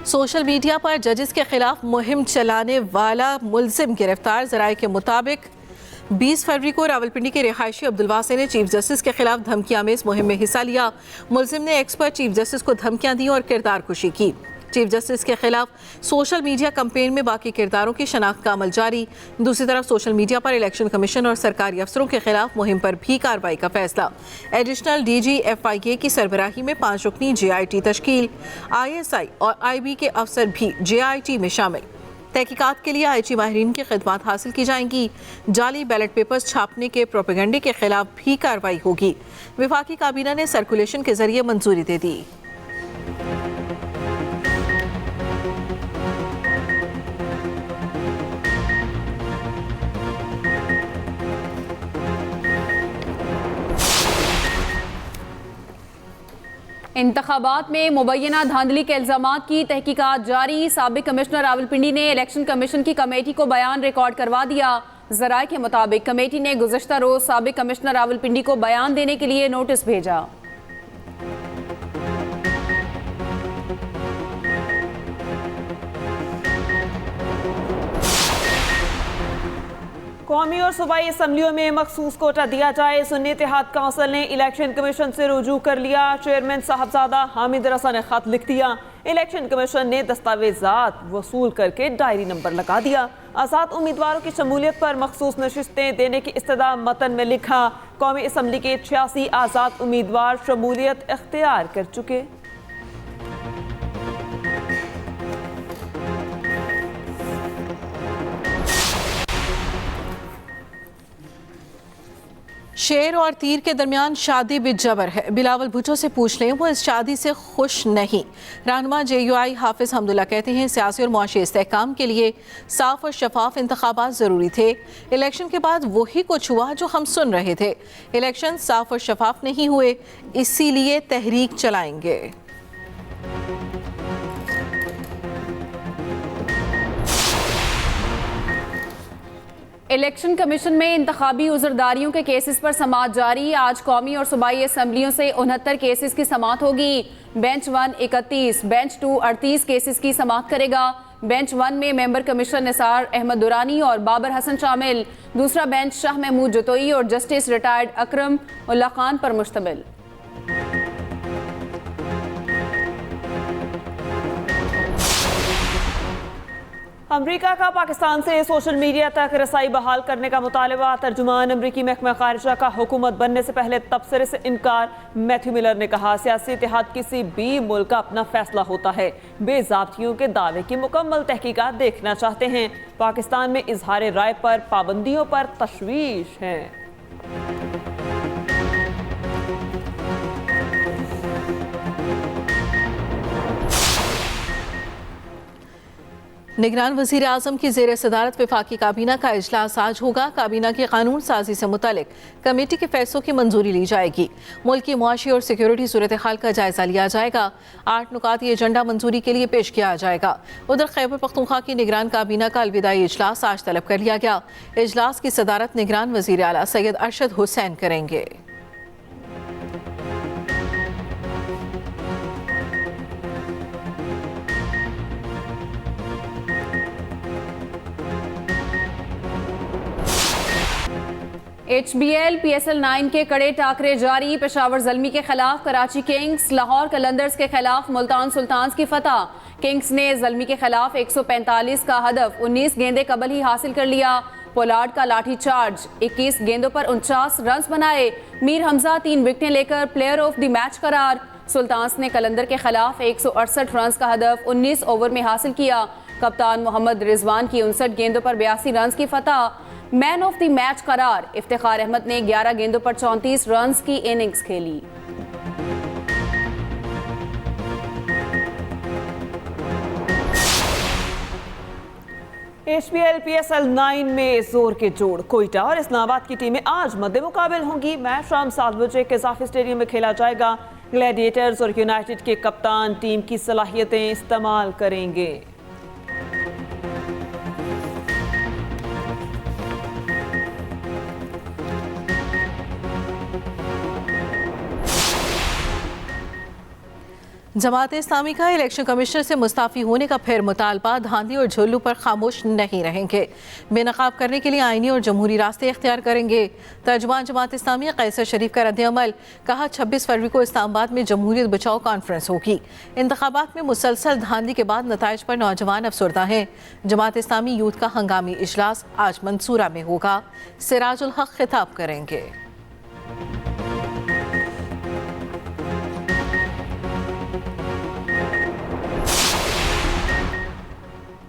Social media पर जजेस के खिलाफ मुहिम चलाने वाला मुलजिम गिरफ्तार। ज़राए के मुताबिक 20 फरवरी को रावलपिंडी के रिहायशी अब्दुलवासे ने चीफ जस्टिस के खिलाफ धमकियां में इस मुहिम में हिस्सा लिया। मुलजिम ने एक्स पर चीफ जस्टिस को धमकियां दी और किरदार कुशी की। चीफ जस्टिस के खिलाफ सोशल मीडिया कैंपेन में बाकी किरदारों की शनाख्त का अमल जारी। दूसरी तरफ सोशल मीडिया पर इलेक्शन कमीशन और सरकारी अफसरों के खिलाफ मुहिम पर भी कार्रवाई का फैसला। एडिशनल DG FIA की सरबराही में 5 रुकनी JIT तश्कील। ISI और IB के अफसर भी JIT में शामिल। तहकीकात के लिए IT माहिरीन की खिदमत हासिल की जाएंगी। जाली बैलेट पेपर्स छापने के प्रोपेगेंडे के खिलाफ भी कार्रवाई होगी। वफाकी काबीना ने सर्कुलेशन के जरिए मंजूरी दे दी। इंतखाबात में मुबैना धांधली के इल्जामात की तहकीकात जारी। साबिक कमिश्नर रावलपिंडी ने इलेक्शन कमीशन की कमेटी को बयान रिकॉर्ड करवा दिया। ज़राए के मुताबिक कमेटी ने गुज़श्ता रोज साबिक कमिश्नर रावलपिंडी को बयान देने के लिए नोटिस भेजा। कौमी और सूबाई असम्बलियों में मखसूस कोटा दिया जाए। सुन्नी इत्तेहाद काउंसिल ने इलेक्शन कमीशन से रुजू कर लिया। चेयरमैन साहबजादा हामिद रसा ने खत लिख दिया। इलेक्शन कमीशन ने दस्तावेजात वसूल करके डायरी नंबर लगा दिया। आज़ाद उम्मीदवारों की शमूलियत पर मखसूस नशिस्तें देने की इस्तदा मतन में लिखा। कौमी असम्बली के 86 आज़ाद उम्मीदवार शमूलियत इख्तियार कर चुके। शेर और तीर के दरमियान शादी बिजबर है। बिलावल भुट्टो से पूछ लें, वो इस शादी से खुश नहीं। रहनुमा JUI हाफिज हमदुल्ला कहते हैं सियासी और मुआशी इस्तेहकाम के लिए साफ और शफाफ इंतखाबात ज़रूरी थे। इलेक्शन के बाद वही कुछ हुआ जो हम सुन रहे थे। इलेक्शन साफ और शफाफ नहीं हुए, इसीलिए तहरीक चलाएंगे। इलेक्शन कमीशन में इंतखाबी उज़रदारियों के केसेस पर समाअत जारी। आज कौमी और सूबाई असम्बलियों से 69 केसेस की समाअत होगी। बेंच 1 31, बेंच 2 38 केसेस की समाअत करेगा। बेंच 1 में मेंबर कमिश्नर निसार अहमद दुरानी और बाबर हसन शामिल। दूसरा बेंच शाह महमूद जतोई और जस्टिस रिटायर्ड अकरम उल्ला खान पर मुश्तमिल। अमरीका का पाकिस्तान से सोशल मीडिया तक रसाई बहाल करने का मुतालबा। तर्जुमान अमरीकी महकमा खारिजा का हुकूमत बनने से पहले तबसरे से इनकार। मैथ्यू मिलर ने कहा सियासी इत्तेहाद किसी भी मुल्क का अपना फैसला होता है। बेज़ाब्तियों के दावे की मुकम्मल तहकीकात देखना चाहते हैं। पाकिस्तान में इजहार राय पर पाबंदियों पर तशवीश है। निगरान वज़ीर आज़म की ज़ेर सदारत वफाकी काबीना का इजलास आज होगा। काबीना की कानून साजी से मुतालिक कमेटी के फैसलों की मंजूरी ली जाएगी। मुल्क की मुआशी और सिक्योरिटी सूरत हाल का जायजा लिया जाएगा। 8 नुकात ये एजेंडा मंजूरी के लिए पेश किया जाएगा। उधर खैबर पख्तूनख्वा की निगरान काबीना का अलविदाई इजलास आज तलब कर लिया गया। इजलास की सदारत निगरान वज़ीर आला सैयद अरशद हुसैन करेंगे। HBL PSL 9 के कड़े टाकरे जारी। पेशावर ज़ल्मी के खिलाफ कराची किंग्स, लाहौर कलंदर्स के खिलाफ मुल्तान सुल्तान्स की फतह। किंग्स ने ज़ल्मी के खिलाफ 145 का हदफ 19 गेंदे कबल ही हासिल कर लिया। पोलार्ड का लाठी चार्ज, 21 गेंदों पर 49 रन बनाए। मीर हमजा 3 विकेटें लेकर प्लेयर ऑफ द मैच करार। सुल्तान्स ने कलंदर के खिलाफ 168 रन का हदफ 19 ओवर में हासिल किया। कप्तान मोहम्मद रिजवान की 59 गेंदों पर 82 रन की फतह। मैन ऑफ द मैच करार। इफ्तिखार अहमद ने 11 गेंदों पर 34 रन की इनिंग्स खेली। HBL PSL 9 में जोर के जोड़। कोयटा और इस्लामाबाद की टीमें आज मद्दे मुकाबिल होंगी। मैच शाम 7 बजे कज़ाफी स्टेडियम में खेला जाएगा। ग्लैडिएटर्स और यूनाइटेड के कप्तान टीम की सलाहियतें इस्तेमाल करेंगे। जमात इस्लामी का इलेक्शन कमिश्नर से मुस्ताफी होने का फिर मुतालबा। धांधी और झुल्लू पर खामोश नहीं रहेंगे, बेनकाब करने के लिए आईनी और जमहूरी रास्ते इख्तियार करेंगे। तर्जुमान जमात इस्लामी कैसर शरीफ का रद्द-ए-अमल, कहा 26 फरवरी को इस्लामाबाद में जमहूरियत बचाओ कॉन्फ्रेंस होगी। इंतखाबात में मुसलसल धांधी के बाद नताइज पर नौजवान अफसरदा हैं। जमात इस्लामी यूथ का हंगामी इजलास आज मंसूरा में होगा। सिराजुल हक खिताब करेंगे।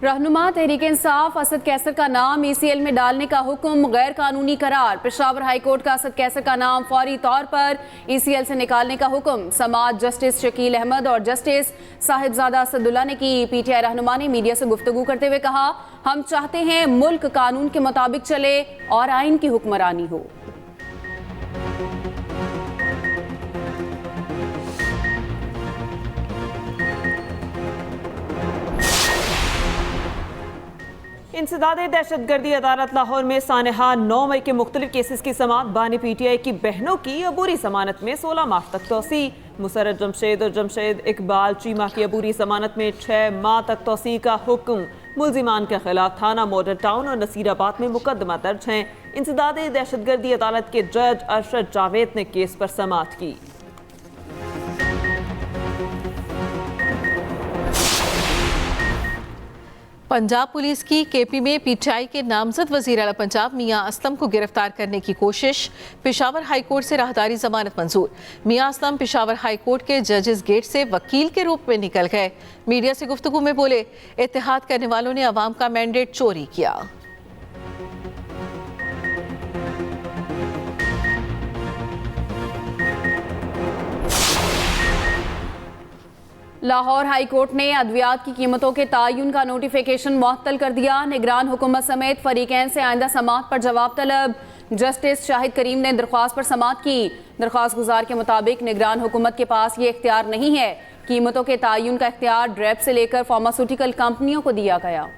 रहनुमा तहरीक इंसाफ असद कैसर का नाम ECL में डालने का हुक्म गैर कानूनी करार। पेशावर हाई कोर्ट का असद कैसर का नाम फौरी तौर पर ECL से निकालने का हुक्म। समाअत जस्टिस शकील अहमद और जस्टिस साहिबजादा असदुल्ला ने की। PTI रहनुमा ने मीडिया से गुफ्तगू करते हुए कहा, हम चाहते हैं मुल्क कानून के मुताबिक चले और आइन की हुक्मरानी हो। इंसदादे दहशतगर्दी अदालत लाहौर में सानहा 9 मई के मुख्तलिफ केसेस की समाअत। बानी PTI की बहनों की अबूरी जमानत में 16 मार्च तक तोसी। मुसर्रत जमशेद और जमशेद इकबाल चीमा की अबूरी जमानत में 6 माह तक तोसी का हुक्म। मुल्जिमान के खिलाफ थाना मॉडल टाउन और नसीराबाद में मुकदमा दर्ज हैं। इंसदादे दहशतगर्दी अदालत के जज अरशद जावेद ने केस पर समाअत की। पंजाब पुलिस की KP में PTI के नामजद वज़ीर आला पंजाब मियां असलम को गिरफ्तार करने की कोशिश। पेशावर हाई कोर्ट से राहदारी जमानत मंजूर। मियां असलम पेशावर हाई कोर्ट के जजेस गेट से वकील के रूप में निकल गए। मीडिया से गुफ्तगू में बोले, इत्तेहाद करने वालों ने अवाम का मैंडेट चोरी किया। लाहौर हाई कोर्ट ने अद्वियात की कीमतों के तायुन का नोटिफिकेशन मुअत्तल कर दिया। निगरान हुकूमत समेत फरीकैन से आइंदा समाअत पर जवाब तलब। जस्टिस शाहिद करीम ने दरख्वास्त पर समाअत की। दरख्वास्त गुजार के मुताबिक निगरान हुकूमत के पास ये इख्तियार नहीं है। कीमतों के तायुन का इख्तियार ड्रेप से लेकर फार्मास्यूटिकल कंपनियों को दिया गया।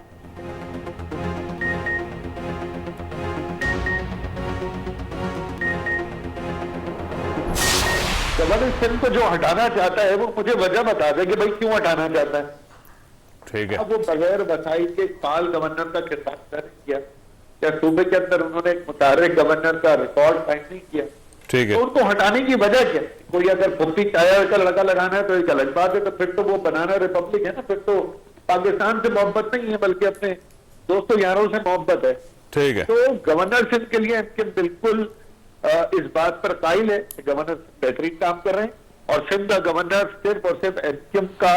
गवर्नर सिंह को जो हटाना चाहता है वो मुझे वजह बता दे कि भाई क्यों हटाना चाहता है। ठीक है। अब वो बगैर वसाइल के काल गवर्नर का खिताब दर्ज किया, या सूबे के अंदर उन्होंने एक मुतारिक गवर्नर का रिकॉर्ड साइन नहीं किया। ठीक है। तो उनको हटाने की वजह क्या? कोई अगर फुफ्ती टायर का लगा लगाना है तो एक अलग बात है, तो फिर तो वो बनाना रिपब्लिक है ना, फिर तो पाकिस्तान से मोहब्बत नहीं है बल्कि अपने दोस्तों यारों से मोहब्बत है। ठीक है। तो गवर्नर सिंह के लिए एमकेएम बिल्कुल इस बात पर कायल है कि गवर्नर बेहतरीन काम कर रहे हैं और सिंध का गवर्नर सिर्फ और सिर्फ एमकेएम का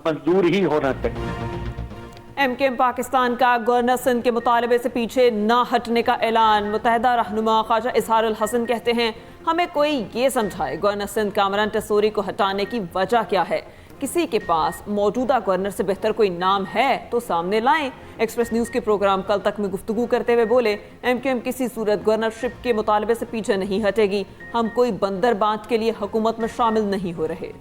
मंजूर ही होना चाहिए। एमकेएम पाकिस्तान का गवर्नर सिंध के मुतालबे से पीछे ना हटने का ऐलान। मुत्तहिदा रहनुमा ख्वाजा इजहारुल हसन कहते हैं, हमें कोई ये समझाए गवर्नर सिंध कामरान टेसोरी को हटाने की वजह क्या है। किसी के पास मौजूदा गवर्नर से बेहतर कोई नाम है तो सामने लाएं। एक्सप्रेस न्यूज़ के प्रोग्राम कल तक में गुफ्तगू करते हुए बोले, एमकेएम किसी सूरत गवर्नरशिप के मुतालबे से पीछे नहीं हटेगी। हम कोई बंदर बांट के लिए हुकूमत में शामिल नहीं हो रहे।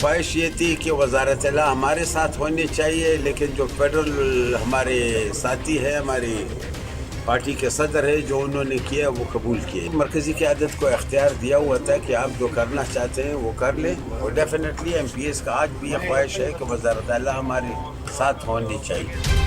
ख्वाहिश ये थी कि वजारत अला हमारे साथ होनी चाहिए, लेकिन जो फेडरल हमारे साथी है, हमारी पार्टी के सदर है, जो उन्होंने किया वो कबूल किए। मरकज़ी क़यादत को इख्तियार दिया हुआ था कि आप जो करना चाहते हैं वो कर लें, और डेफिनेटली MPs का आज भी ये ख्वाहिश है कि वजारत अला हमारे साथ होनी चाहिए।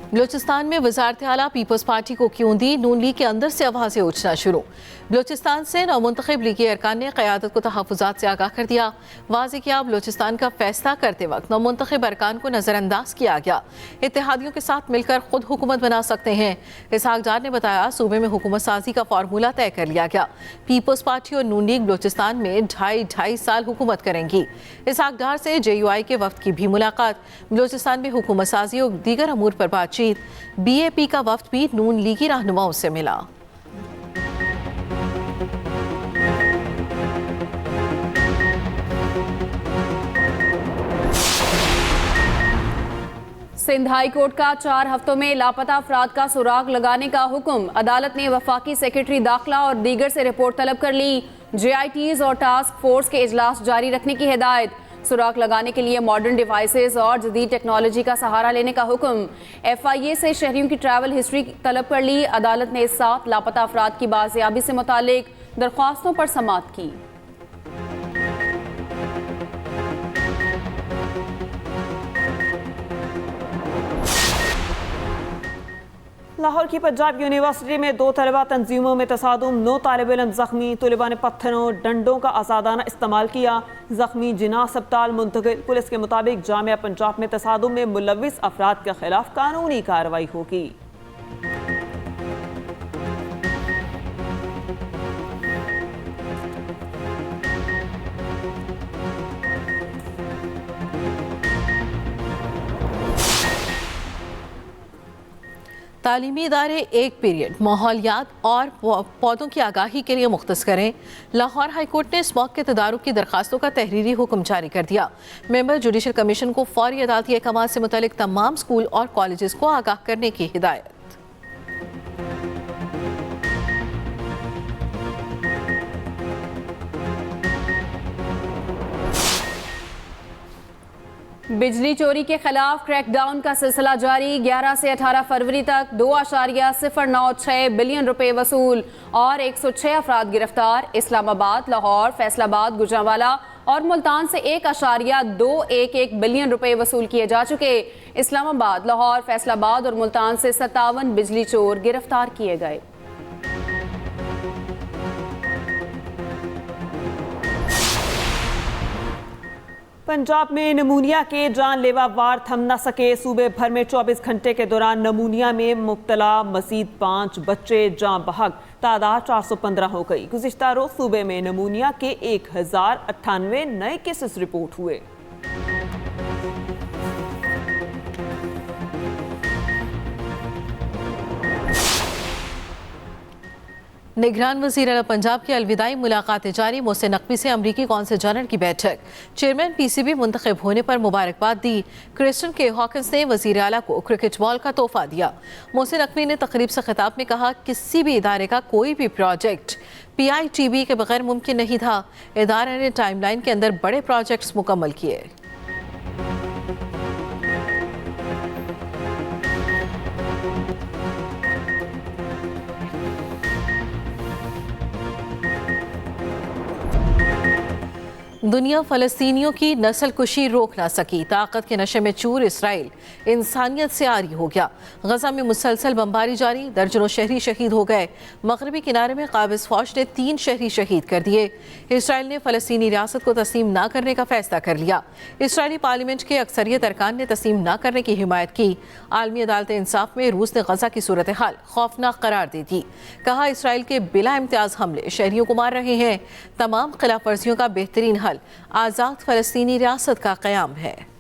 बलूचिस्तान में वज़ारत आला पीपल्स पार्टी को क्यों दी? नून लीग के अंदर से आवाज़ें उठना शुरू। बलूचिस्तान से नौमुंतखब लीगी अरकान ने क़यादत को तहफ़्फ़ुज़ात से आगाह कर दिया। वाज़ेह किया, बलूचिस्तान का फैसला करते वक्त नौमुंतखब अरकान को नज़रअंदाज किया गया। इत्तेहादियों के साथ मिलकर खुद हुकूमत बना सकते हैं। इसहाक डार ने बताया, सूबे में हुकूमत साजी का फार्मूला तय कर लिया गया। पीपल्स पार्टी और नून लीग बलूचिस्तान में ढाई साल हुकूमत करेंगी। इसहाक डार से JUI के वफ्द की भी मुलाकात। बलूचिस्तान में हुकूमत साजी और दीगर अमूर पर बातचीत। BAP का वफ्द भी नून लीगी रहनुमाओं से मिला। सिंध हाई कोर्ट का 4 हफ्तों में लापता अफराद का सुराग लगाने का हुक्म। अदालत ने वफाकी सेक्रेटरी दाखिला और दीगर से रिपोर्ट तलब कर ली। JITs और टास्क फोर्स के इजलास जारी रखने की हिदायत। सुराग लगाने के लिए मॉडर्न डिवाइसेस और जदीद टेक्नोलॉजी का सहारा लेने का हुक्म। FIA से शहरियों की ट्रैवल हिस्ट्री तलब कर ली। अदालत ने 7 लापता अफराद की बाजियाबी से मुतालिक दरख्वास्तों पर समाअत की। लाहौर की पंजाब यूनिवर्सिटी में 2 तलबा तंजीमों में तसादुम, 9 तालिब इल्म जख्मी। तलबा ने पत्थरों डंडों का आज़ादाना इस्तेमाल किया। जख्मी जिना अस्पताल मुंतकिल। पुलिस के मुताबिक जामिया पंजाब में तसादुम में मुलविस अफराद के खिलाफ कानूनी कार्रवाई होगी। तालीमी इदारे एक पीरियड माहौलियात और पौधों की आगाही के लिए मुख्तस करें। लाहौर हाईकोर्ट ने इस मौके के तदारुक की दरखास्तों का तहरीरी हुक्म जारी कर दिया। मेंबर जुडिशल कमीशन को फौरी अदालती अहकाम से मुतल्लिक तमाम स्कूल और कॉलेजेस को आगाह करने की हिदायत। बिजली चोरी के खिलाफ क्रैकडाउन का सिलसिला जारी। 11 से 18 फरवरी तक 2.096 बिलियन रुपए वसूल और 106 अफराद गिरफ्तार। इस्लामाबाद, लाहौर, फैसलाबाद, गुजरांवाला और मुल्तान से 1.211 बिलियन रुपए वसूल किए जा चुके। इस्लामाबाद, लाहौर, फैसलाबाद और मुल्तान से 57 बिजली चोर गिरफ्तार किए गए। पंजाब में नमूनिया के जानलेवा वार थम न सके। सूबे भर में 24 घंटे के दौरान नमूनिया में मुब्तला मजीद 5 बच्चे जाँ बहक। तादाद 415 हो गई। गुज़िश्ता रोज सूबे में नमूनिया के 1098 नए केसेस रिपोर्ट हुए। निगरान वज़ीर आला पंजाब की अलविदाई मुलाकात जारी। मोहसिन नकवी से अमरीकी कौंसिल जनरल की बैठक। चेयरमैन PCB मुंतखब होने पर मुबारकबाद दी। क्रिस्टन के हॉकिंस ने वज़ीर आला को क्रिकेट बॉल का तोहफा दिया। मोहसिन नकवी ने तकरीब से खिताब में कहा, किसी भी इदारे का कोई भी प्रोजेक्ट PITB के बगैर मुमकिन नहीं था। इदारे ने टाइमलाइन के अंदर बड़े प्रोजेक्ट्स मुकम्मल किए। दुनिया फ़लस्तीनियों की नस्ल कुशी रोक ना सकी। ताकत के नशे में चूर इसराइल इंसानियत से आरी हो गया। गजा में मुसलसल बमबारी जारी। दर्जनों शहरी शहीद हो गए। मगरबी किनारे में काबिज फौज ने 3 शहरी शहीद कर दिए। इसराइल ने फ़लस्तीनी रियासत को तस्लीम ना करने का फैसला कर लिया। इसराइली पार्लियामेंट के अक्सरियत अरकान ने तस्लीम ना करने की हिमायत की। आलमी अदालत इंसाफ में रूस ने गजा की सूरत हाल खौफनाक करार दी थी। कहा, इसराइल के बिला इम्तियाज हमले शहरियों को मार रहे हैं। तमाम खिलाफ वर्जियों का बेहतरीन हल आज़ाद फ़लस्तीनी रियासत का क़याम है।